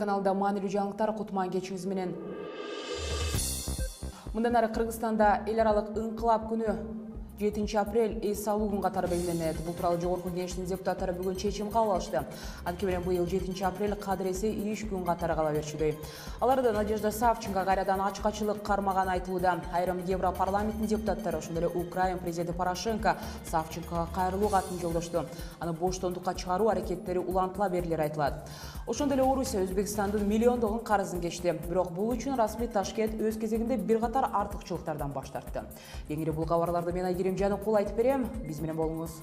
каналда маанилүү жаңылыктар кутман кечиңиз менен. Мындан ары Кыргызстанда эл аралык ыңкылап күнү 7 апрель эс алуу күнү катары белгиленет. Бул тууралуу Жогорку Кеңештин депутаттары бүгүн чечим кабыл алышты. Анткени менен быйыл 7 апрель кадыресе иш күн катары кала берчүдөй. Аларда Надежда Савченко кайрадан ачкачылык кармаган айтылууда. Айрым Европарламенттин депутаттары, ошондой эле Украин президенти Порошенко Савченкого кайрылуу катын жолдошту. Аны боштондукка чыгаруу аракеттери улантыла берилери айтылат. Ошондой эле Орусия Өзбекстандын миллиондогун карызын кечти. Бирок бул үчүн расмий Ташкент өз кезегинде бир катар артыкчылыктардан баш тартты. Кеңири бул кабарларды мен Айгерим Жаныкул айтып берем. Биз менен болуңуз.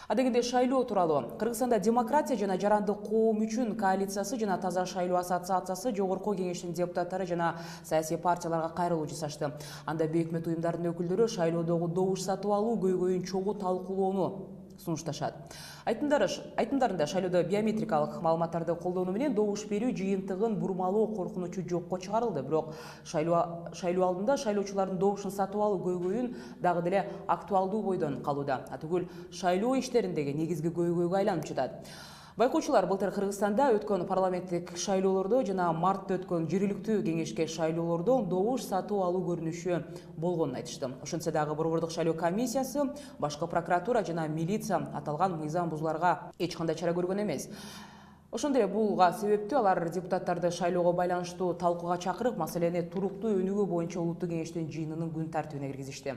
Адегенде шайлоо тууралуу. Кыргызстанда демократия жана жарандык коом үчүн коалициясы жана таза шайлоо ассоциациясы Жогорку Кеңештин депутаттары жана саясий партияларга кайрылуу жасашты. Анда бейөкмөт уюмдарынын өкүлдөрү шайлоодогу добуш сатып алуу көйгөйүн чогуу талкуулоону сунушташат. Айтымдарында шайлоодо биометрикалык маалыматтарды колдонуу менен добуш берүү жыйынтыгын бурмалоо коркунучу жокко чыгарылды. Бирок шайлоо алдында шайлоочулардын добушун сатып алуу көйгөйүн дагы деле актуалдуу бойдон калууда. Атүгүл шайлоо иштериндеги негизги көйгөйгө айланып жатат. Байкоочулар былтыр Кыргызстанда өткөн парламенттик шайлоолордо жана мартта өткөн жергиликтүү кеңешке шайлоолордо добуш сатып алуу көрүнүшү болгонун айтышты. Ошентсе дагы борбордук шайлоо комиссиясы, башкы прокуратура жана милиция аталган мыйзам бузууларга эч кандай чара көргөн эмес. Ошондой эле булга себептүү алар депутаттарды шайлоого байланыштуу талкууга чакырып, маселени туруктуу өнүгүү боюнча улуттук кеңештин жыйынынын күн тартибине киргизишти.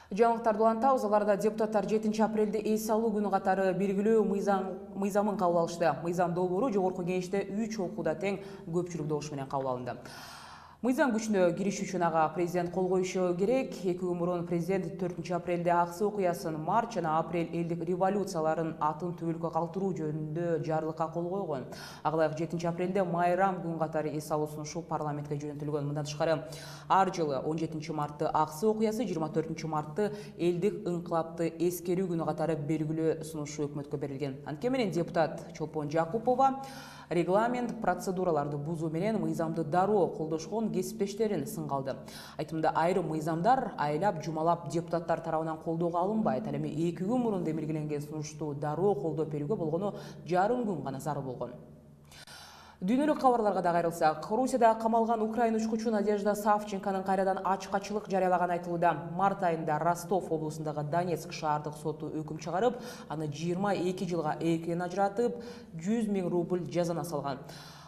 Жаңылыктарды улантабыз. Аларда депутаттар 7 апрелде эс алуу күнү катары белгилөө мыйзамын кабыл алышты. Мыйзам долбоору Жогорку Кеңеште 3 окууда тең көпчүлүк добуш менен кабыл алынды. Мыйзам күчүнө кириш үчүн ага президент кол коюшу керек. 2 күн мурун президент 4 апрелде аксы окуясын, март жана апрель элдик революцияларын атын түбөлүккө калтыруу жөнүндө жарлыкка кол койгон. Ага 7 апрелде майрам күн катары эс алуу сунушу парламентке жөнөтүлгөн. Мындан тышкары ар жылы 17 мартты аксы окуясы, 24 мартты элдик ыңкылапты эскерүү күнү катары белгилөө сунушу өкмөткө берилген. Анткени менен депутат Чолпон Жакупова регламент процедураларды бузуу менен мыйзамды дароо колдошкон кесиптештерин сынга алды. Айтымда айрым мыйзамдар айлап жумалап депутаттар тарабынан колдоого алынбайт. Ал эми 2 күн мурун демилгеленген сунушту дароо колдоп берүүгө болгону жарым күн гана зарыл болгон. Дүйнөлүк кабарларга да кайрылсак, Орусияда камалган украин учкучу Надежда Савченконун кайрадан ачкачылык жарыялаган айтылууда. Март айында Ростов облусундагы Донецк шаардык соту өкүм чыгарып, аны 22 жылга эркинен ажыратып, 100 000 рубль жазана салган.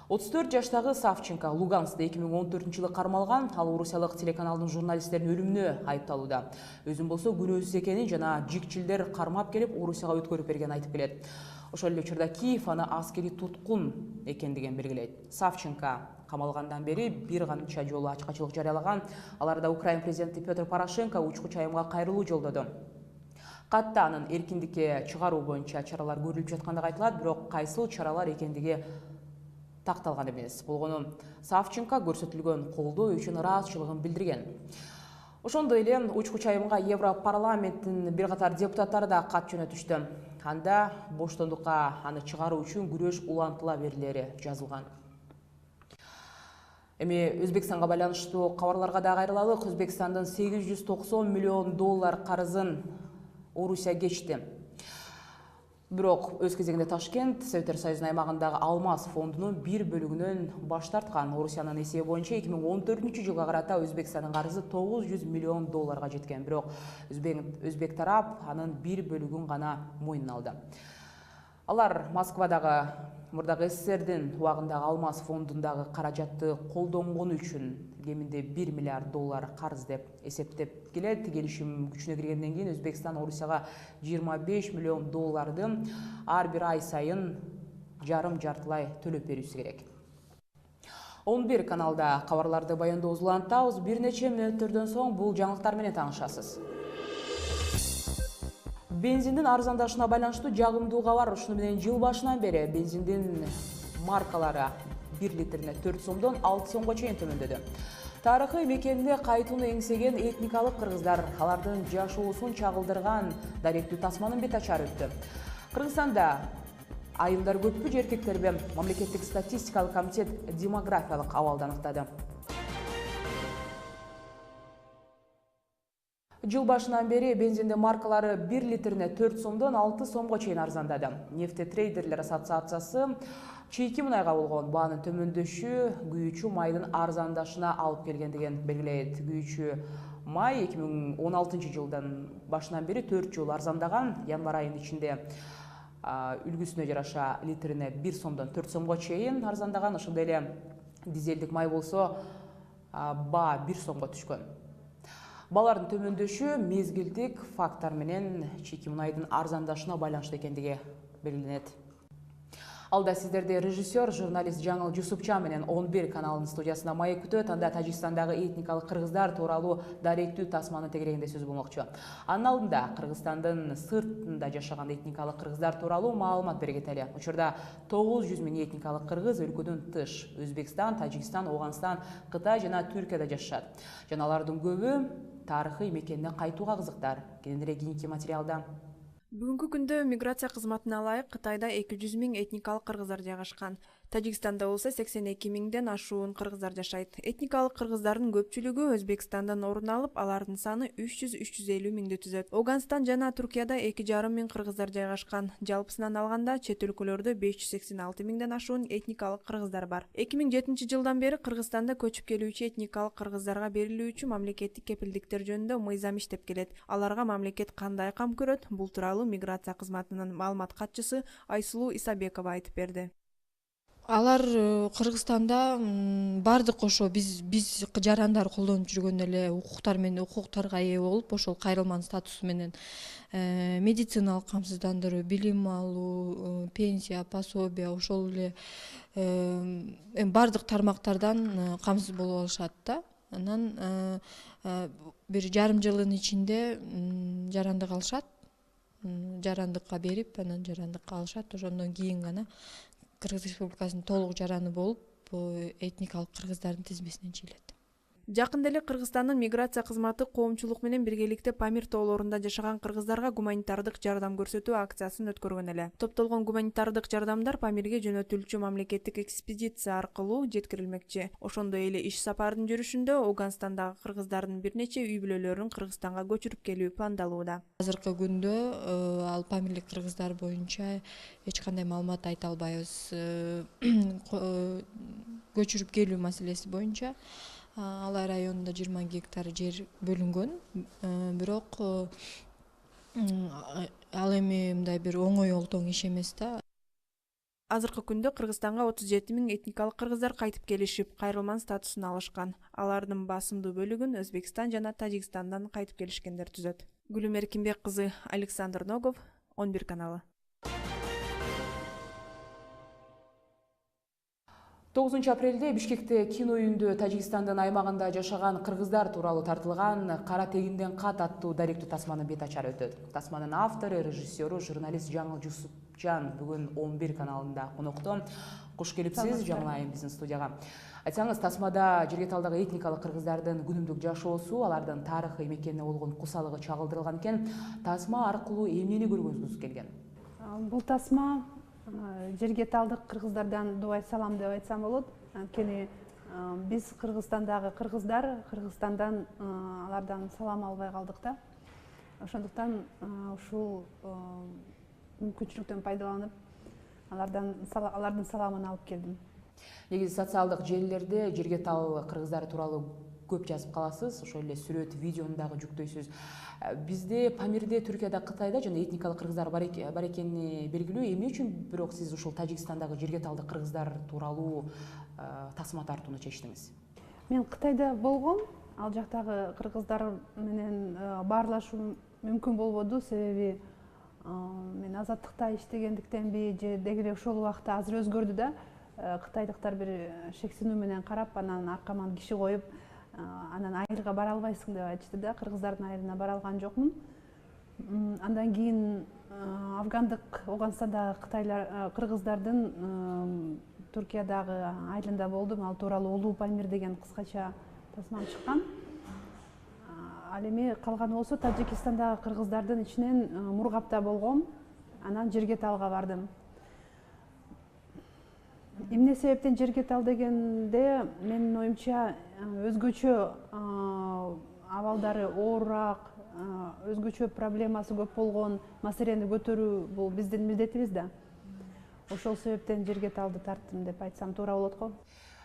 34 жаштагы Савченко Луганскта 2014 жылы кармалган. Ал орусиялык телеканалдын журналисттеринин өлүмүнө айыпталууда. Өзүн болсо күнөөсүз экенин жана жикчилдер кармап келип Орусияга өткөрүп берген айтып келет. Ошол эле учурда Киев аны аскери туткун экендигин белгилейт. Савченко камалгандан бери бир канча жолу ачкачылык жарыялаган. Аларда Украин президенти Петр Порошенко учкуч айымга кайрылуу жолдоду. Катта анын эркиндикке чыгаруу боюнча чаралар көрүлүп жаткандыгы айтылат, бирок кайсыл чаралар экендиги такталган эмес. Болгону Савченко көрсөтүлгөн колдоо үчүн ыраазычылыгын билдирген. Ошондой эле учкуч айымга Европарламенттин бир катар депутаттары да кат жөнөтүштү. Анда боштондукка аны чыгаруу үчүн күрөш улантыла берилери жазылган. Эми Өзбекстанга байланыштуу кабарларга да кайрылалык. Өзбекстандын 890 миллион доллар карызын Орусия кечти. Бирок өз кезегинде Ташкент Советтер Союзунун аймагындагы Алмаз фондунун бир бөлүгүнөн баш тарткан. Орусиянын эсеби боюнча 2014 жылга карата Өзбекстандын карызы 900 миллион долларга жеткен. Бирок өзбек тарап анын бир бөлүгүн гана мойнуна алды. Алар Москвадагы мурдагы СССРдин убагындагы Алмаз фондундагы каражатты колдонгону үчүн кеминде 1 миллиард доллар карыз деп эсептеп келет. Келишим күчүнө киргенден кийин Өзбекстан Орусияга 25 миллион долларды ар бир ай сайын жарым-жартылай төлөп берүүсү керек. 11 каналда кабарларды баяндообузду улантабыз. Бир нече мүнөттөрдөн соң бул жаңылыктар менен таанышасыз. Бензиндин арзандашына байланыштуу жагымдуу кабар. Ушуну менен жыл башынан бери бензиндин маркалары 1 литрине 4 сомдон 6 сомго чейин төмөндөдү. Тарыхый мекенде кайтууну эңсеген этникалык кыргыздар алардын жашоосун чагылдырган даректүү тасманын бет ачары өттү. Кыргызстанда Айымдар көппү же эркектерби? Мамлекеттик статистикалык комитет демографиялык абалды аныктады. Жыл башынан бери бензиндин маркалары 1 литрине 4 сомдон 6 сомго чейин арзандады. Нефти трейдерлер ассоциациясы чийки мунайга болгон баанын төмөндөшү күйүүчү майдын арзандашына алып келгендигин белгилейт. Күйүүчү май 2016 жылдан башынан бери 4 жыл арзандаган. Январь айынын ичинде үлгүсүнө жараша литрине 1 сомдон 4 сомго чейин арзандаган. Ошондой эле дизелдик май болсо баа 1 сомго түшкөн. Балардын төмөндөшү мезгилдик фактор менен чийки мунайдын арзандашына байланыштуу экендиги белгиленет. Алда сиздерди режиссер, журналист Жаңыл Жусупчан менен 11 каналынын студиясына маек күтөт. Анда Тажикстандагы этникалык кыргыздар тууралуу даректүү тасманы тегерегинде сөз болмокчу. Анын алдында Кыргызстандын сыртында жашаган этникалык кыргыздар тууралуу маалымат бере кетели. Учурда 900 000 этникалык кыргыз өлкөдөн тыш Өзбекстан, Тажикстан, Ауганстан, Кытай жана Түркияда жашашат. Жана алардын көбү тарыхый мекенине кайтууга кызыктар. Кененирээк кийинки материалда. Бүгүнкү күндө миграция кызматына ылайык Кытайда 200 000 этникалык кыргыздар жайгашкан. Тажикстанда болсо 82 000ден ашуун кыргыздар жашайт. Этникалык кыргыздардын көпчүлүгү Өзбекстандан орун алып, алардын саны 300-350 000ди түзөт. Ауганстан жана Түркияда 2,5 миң кыргыздар жайгашкан. Жалпысынан алганда чет өлкөлөрдө 586 000ден ашуун этникалык кыргыздар бар. 2007 жылдан бери Кыргызстанда көчүп келүүчү этникалык кыргыздарга берилүүчү мамлекеттик кепилдиктер жөнүндө мыйзам иштеп келет. Аларга мамлекет кандай кам көрөт? Бул тууралуу миграция кызматынын маалымат катчысы Айсулуу Исабекова айтып берди. Алар Кыргызстанда бардык ошо биз жарандар колдонуп жүргөн эле укуктар менен укуктарга ээ болуп, ошол кайрылман статусу менен медициналык камсыздандыруу, билим алуу, пенсия, пособие, ошол эле бардык тармактардан камсыз болуп алышат да. Анан бир жарым жылдын ичинде жарандык алышат. Жарандыкка берип, анан жарандыкка алышат. Ошондон кийин гана Кыргыз Республикасынын толук жараны болуп, этникалык кыргыздардын тизмесине чыгылат. Жакында эле Кыргызстандын миграция кызматы коомчулук менен биргеликте Памир тоолорунда жашаган кыргыздарга гуманитардык жардам көрсөтүү акциясын өткөргөн эле. Топтолгон гуманитардык жардамдар Памирге жөнөтүлчү мамлекеттик экспедиция аркылуу жеткирилмекчи. Ошондой эле иш сапардын жүрүшүндө Ауганстандагы кыргыздардын бир нече үй бүлөлөрүн Кыргызстанга көчүрүп келүү пландалууда. Азыркы күндө ал памирлик кыргыздар боюнча эч кандай маалымат айта албайбыз. Көчүрүп келүү маселеси боюнча Алай районунда 20 гектар жер бөлүнгөн, бирок ал эми мындай бир оңой олтоң иш эмес да. Азыркы күндө Кыргызстанга 37 000 этникалык кыргыздар кайтып келишип, кайрылман статусун алышкан. Алардын басымдуу бөлүгүн Өзбекстан жана Тажикстандан кайтып келишкендер түзөт. Гүлүм Эркинбек кызы, Александр Ногов, 11 каналы. 9 апрелде Бишкекте кино үйүндө Тажикстандын аймагында жашаган кыргыздар тууралуу тартылган «Кара тегинден кат» аттуу даректүү тасманын бет ачары өтөт. Тасманын автору, режиссеру, журналист Жаңыл Жусупчан бүгүн 11 каналында конокто. Куш келипсиз, Жаңыл айым биздин студияга. Айтсаңыз, тасмада жерге талдагы этникалык кыргыздардын күнүмдүк жашоосу, алардын тарыхый мекенине болгон кусалыгы чагылдырылган экен. Тасма аркылуу эмнени көргүңүз келген? Бул тасма жерге талдык кыргыздардан дубай салам деп айтсам болот. Анткени биз Кыргызстандагы кыргыздар Кыргызстандан алардан салам албай калдык да. Ошондуктан ушул мүмкүнчүлүктөн пайдаланып алардын саламын алып келдим. Негизи социалдык желилерде жерге тал кыргыздар тууралуу көп жазып каласыз, ошол эле сүрөт, видеону дагы жүктөйсүз. Бизде Памирде, Түркияда, Кытайда жана этникалык кыргыздар бар экени белгилүү. Эмне үчүн бирок сиз ушул Тажикстандагы жерге талдык кыргыздар тууралуу тасма тартууну чечтиңиз? Мен Кытайда болгом. Ал жактагы кыргыздар менен баарлашуу мүмкүн болбоду, себеби мен азаттыкта иштегендиктенби же деги эле ошол убакта азыр өзгөрдү да. Кытайдыктар бир шексинүү менен карап, анан аркаман киши коюп, анан айылга бара албайсың деп айтышты да. Кыргыздардын айылына бара алган жокмун. Андан кийин Афгандык, Ауганстандагы кыргыздардын Түркиядагы айылында болдум. Ал тууралуу Улуу Памир деген кыскача тасмам чыккан. Ал эми калганы болсо Тажикстандагы кыргыздардын ичинен Мургапта болгом. Анан жерге талга бардым. эмне себептен жерге тал дегенде менин оюмча өзгөчө абалдары оорураак, өзгөчө проблемасы көп болгон маселени көтөрүү бул биздин милдетибиз да. Ошол себептен жерге талды тарттым деп айтсам туура болот го.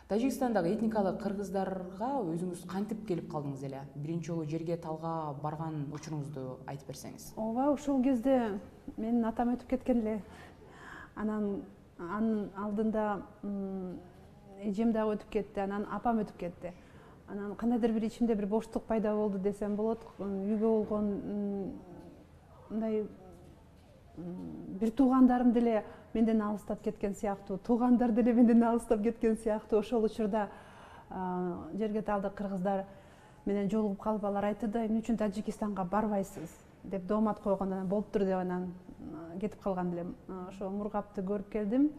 Тажикстандагы этникалык кыргыздарга өзүңүз кантип келип калдыңыз эле? Биринчи жолу жерге талга барган учуруңузду айтып берсеңиз. Ооба, ошол кезде менин атам өтүп кеткен эле. Анан анын алдында эжем дагы өтүп кетти, анан апам өтүп кетти. Анан кандайдыр бир ичимде бир боштук пайда болду десем болот. Үйгө болгон мындай бир туугандарым деле менден алыстап кеткен сыяктуу, туугандар деле менден алыстап кеткен сыяктуу. Ошол учурда жерге талды кыргыздар менен жолугуп калып алар айтты да, эмне үчүн Тажикистанга барбайсыз деп доомат койгон. Болуптур деп анан кетип калган элем. Ошо Мургапты көрүп келдим.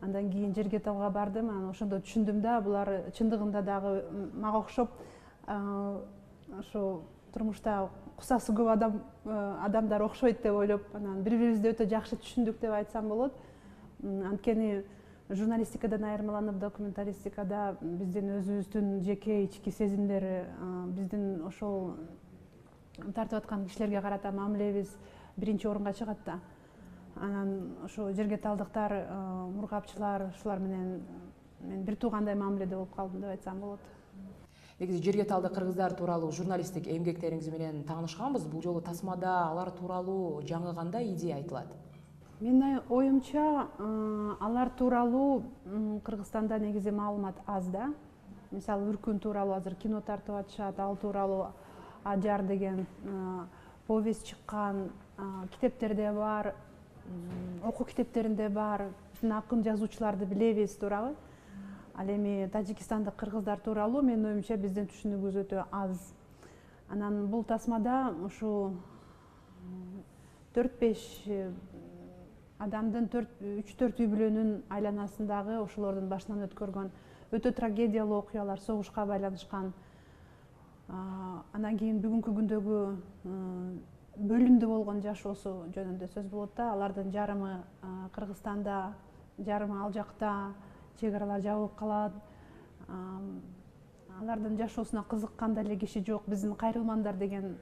Андан кийин жерге талга бардым. Анан ошондо түшүндүм да, булар чындыгында дагы мага окшоп ошо турмушта кусасы көп адамдар окшойт деп ойлоп, анан бири-бирибизди өтө жакшы түшүндүк деп айтсам болот. Анткени журналистикадан айырмаланып, документалистикада биздин өзүбүздүн жеке ички сезимдери, биздин ошол тартып аткан кишилерге карата мамилебиз биринчи орунга чыгат да. Анан ошо жерге талдыктар, мургапчылар, ушулар менен мен бир туугандай мамиледе болуп калдым деп айтсам болот. Негизи жерге талды кыргыздар тууралуу журналисттик эмгектериңиз менен таанышканбыз. Бул жолу тасмада алар тууралуу жаңы кандай идея айтылат? Менин оюмча, алар тууралуу Кыргызстанда негизи маалымат аз да. Мисалы, Үркүн тууралуу азыр кино тартып атышат, ал тууралуу Ажар деген повесть чыккан, китептерде бар, окуу китептеринде бар, биздин акын жазуучуларды билебиз, туурабы? Ал эми Тажикстандык кыргыздар тууралуу менин оюмча биздин түшүнүгүбүз өтө аз. Анан бул тасмада ушу 4-5 адамдын 3-4 үй бүлөнүн айланасындагы ошолордун башынан өткөргөн өтө трагедиялуу окуялар, согушка байланышкан. Андан кийин бүгүнкү күндөгү бөлүндү болгон жашоосу жөнүндө сөз болот да. Алардын жарымы Кыргызстанда, жарымы ал жакта, чек аралар жабылып калат. Алардын жашоосуна кызыккан деле киши жок. Биздин Кайрылмандар деген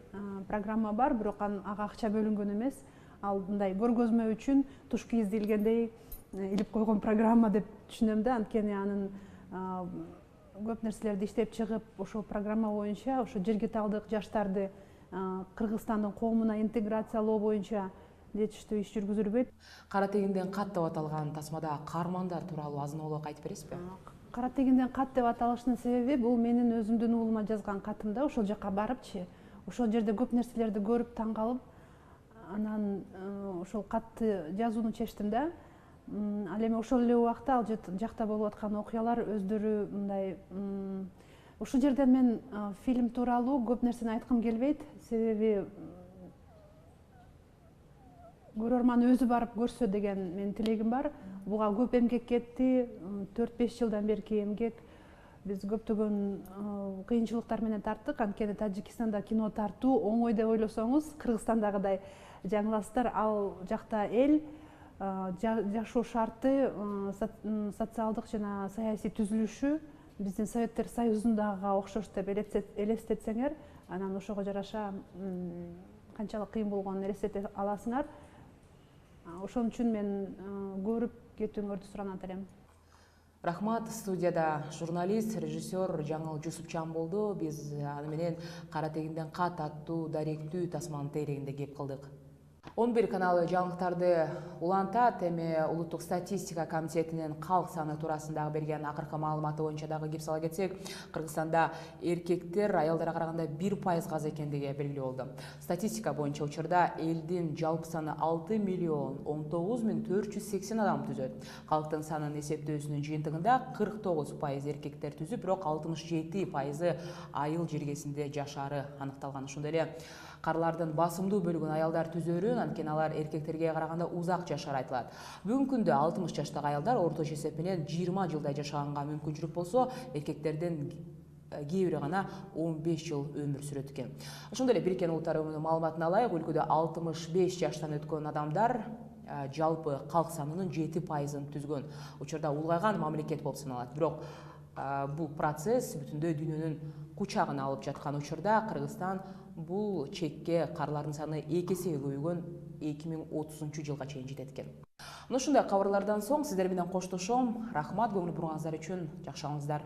программа бар, бирок ага акча бөлүнгөн эмес. Ал мындай көргөзмө үчүн туш кийиздилгендей илип койгон программа деп түшүнөм да. Анткени анын көп нерселерди иштеп чыгып, ошол программа боюнча ошо жерге талдык жаштарды Кыргызстандын коомуна интеграциялоо боюнча жетиштүү иш жүргүзүлбөйт. Кара тегинден кат деп аталган тасмада каармандар тууралуу азын-оолак айтып бересизби? Кара тегинден кат деп аталышынын себеби бул менин өзүмдүн уулума жазган катымда. Ошол жака барыпчы, ошол жерде көп нерселерди көрүп таң калып, анан ошол катты жазууну чечтим да. Ал эми ошол эле убакта ал жакта болуп аткан окуялар өздөрү мындай, ушул жерден мен фильм тууралуу көп нерсени айткым келбейт, себеби көрөрман өзү барып көрсө деген менин тилегим бар. Буга көп эмгек кетти, 4-5 жылдан берки эмгек. Биз көптөгөн кыйынчылыктар менен тарттык. Анткени Тажикстанда кино тартуу оңой деп ойлосоңуз, Кыргызстандагыдай жаңыласыздар. Ал жакта эл жашоо шарты, социалдык жана саясий түзүлүшү биздин Советтер Союзундагыга окшош деп элестетсеңер, анан ошого жараша канчалык кыйын болгонун элестете аласыңар. Ошон үчүн мен көрүп кетүүңөрдү суранат элем. Рахмат. Студияда журналист, режиссер Жаңыл Жусупчан болду. Биз аны менен Кара тегинден кат аттуу даректүү тасманын тегерегинде кеп кылдык. 11 каналы жаңылыктарды улантат. Эми Улуттук статистика комитетинин калк саны туурасындагы берген акыркы маалыматы боюнча дагы кеп сала кетсек, Кыргызстанда эркектер аялдарга караганда 1% аз экендиги белгилүү болду. Статистика боюнча учурда элдин жалпы саны 6.019.480 адам түзөт. Калктын санын эсептөөсүнүн жыйынтыгында 49% эркектер түзүп, бирок 67% айыл жергесинде жашаары аныкталган. Ошондой эле карлардын басымдуу бөлүгүн аялдар түзөрүн, анткени алар эркектерге караганда узак жашар айтылат. Бүгүнкү күндө 60 жаштагы аялдар орточо эсеп менен 20 жылдай жашаганга мүмкүнчүлүк болсо, эркектерден кээ бири гана 15 жыл өмүр сүрөт экен. Ошондой эле Бириккен Улуттар Уюмунун маалыматына ылайык, өлкөдө 65 жаштан өткөн адамдар жалпы калк санынын 7%-ын түзгөн. Учурда улгайган мамлекет болуп саналат. Бирок бул процесс бүтүндөй дүйнөнүн кучагына алып жаткан учурда Кыргызстан бул чекке карлардын саны 2 эсеге көбөйгөн 2030 жылга чейин жетет экен. Мына ушундай кабарлардан соң сиздер менен коштошом. Рахмат көңүл бурганыңыздар үчүн. Жакшы болуңуздар.